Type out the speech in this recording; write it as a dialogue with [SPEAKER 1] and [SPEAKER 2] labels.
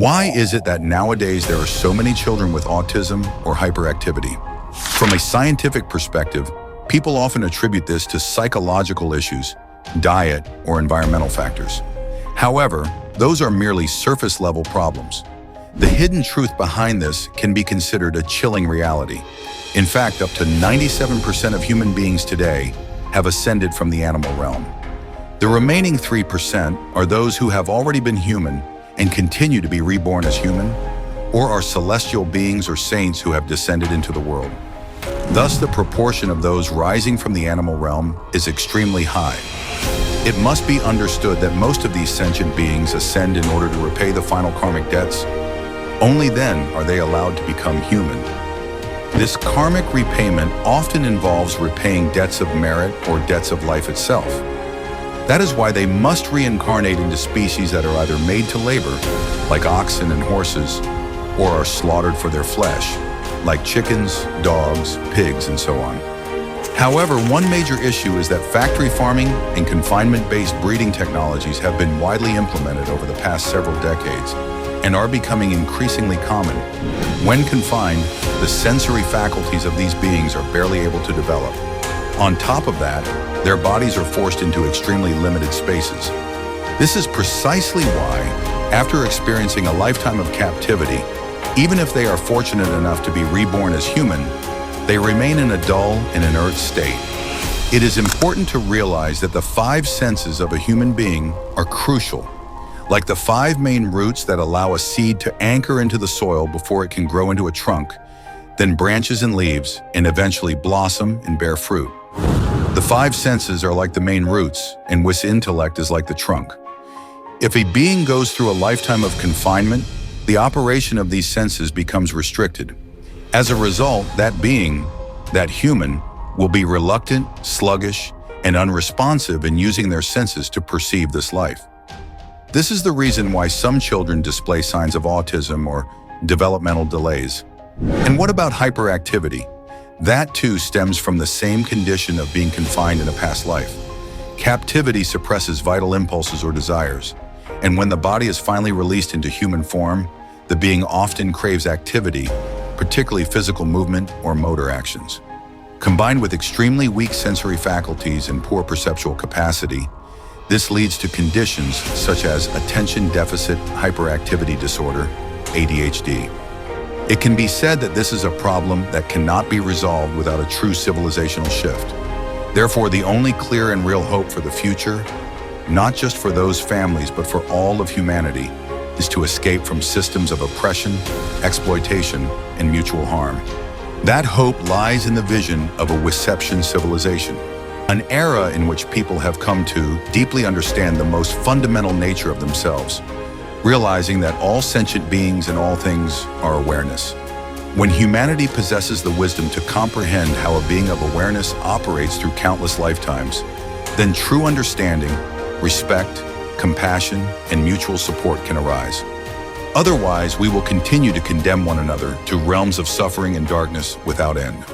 [SPEAKER 1] Why is it that nowadays there are so many children with autism or hyperactivity? From a scientific perspective, people often attribute this to psychological issues, diet, or environmental factors. However, those are merely surface-level problems. The hidden truth behind this can be considered a chilling reality. In fact, up to 97% of human beings today have ascended from the animal realm. The remaining 3% are those who have already been human and continue to be reborn as human, or are celestial beings or saints who have descended into the world. Thus, the proportion of those rising from the animal realm is extremely high. It must be understood that most of these sentient beings ascend in order to repay the final karmic debts. Only then are they allowed to become human. This karmic repayment often involves repaying debts of merit or debts of life itself. That is why they must reincarnate into species that are either made to labor, like oxen and horses, or are slaughtered for their flesh, like chickens, dogs, pigs, and so on. However, one major issue is that factory farming and confinement-based breeding technologies have been widely implemented over the past several decades and are becoming increasingly common. When confined, the sensory faculties of these beings are barely able to develop. On top of that, their bodies are forced into extremely limited spaces. This is precisely why, after experiencing a lifetime of captivity, even if they are fortunate enough to be reborn as human, they remain in a dull and inert state. It is important to realize that the 5 senses of a human being are crucial. Like the 5 main roots that allow a seed to anchor into the soil before it can grow into a trunk, then branches and leaves, and eventually blossom and bear fruit. The 5 senses are like the main roots, and which intellect is like the trunk. If a being goes through a lifetime of confinement, the operation of these senses becomes restricted. As a result, that being, that human, will be reluctant, sluggish, and unresponsive in using their senses to perceive this life. This is the reason why some children display signs of autism or developmental delays. And what about hyperactivity? That too stems from the same condition of being confined in a past life. Captivity suppresses vital impulses or desires, and when the body is finally released into human form, the being often craves activity, particularly physical movement or motor actions. Combined with extremely weak sensory faculties and poor perceptual capacity, this leads to conditions such as attention deficit hyperactivity disorder, ADHD. It can be said that this is a problem that cannot be resolved without a true civilizational shift. Therefore, the only clear and real hope for the future, not just for those families but for all of humanity, is to escape from systems of oppression, exploitation, and mutual harm. That hope lies in the vision of a Reception civilization, an era in which people have come to deeply understand the most fundamental nature of themselves, realizing that all sentient beings and all things are awareness. When humanity possesses the wisdom to comprehend how a being of awareness operates through countless lifetimes, then true understanding, respect, compassion, and mutual support can arise. Otherwise, we will continue to condemn one another to realms of suffering and darkness without end.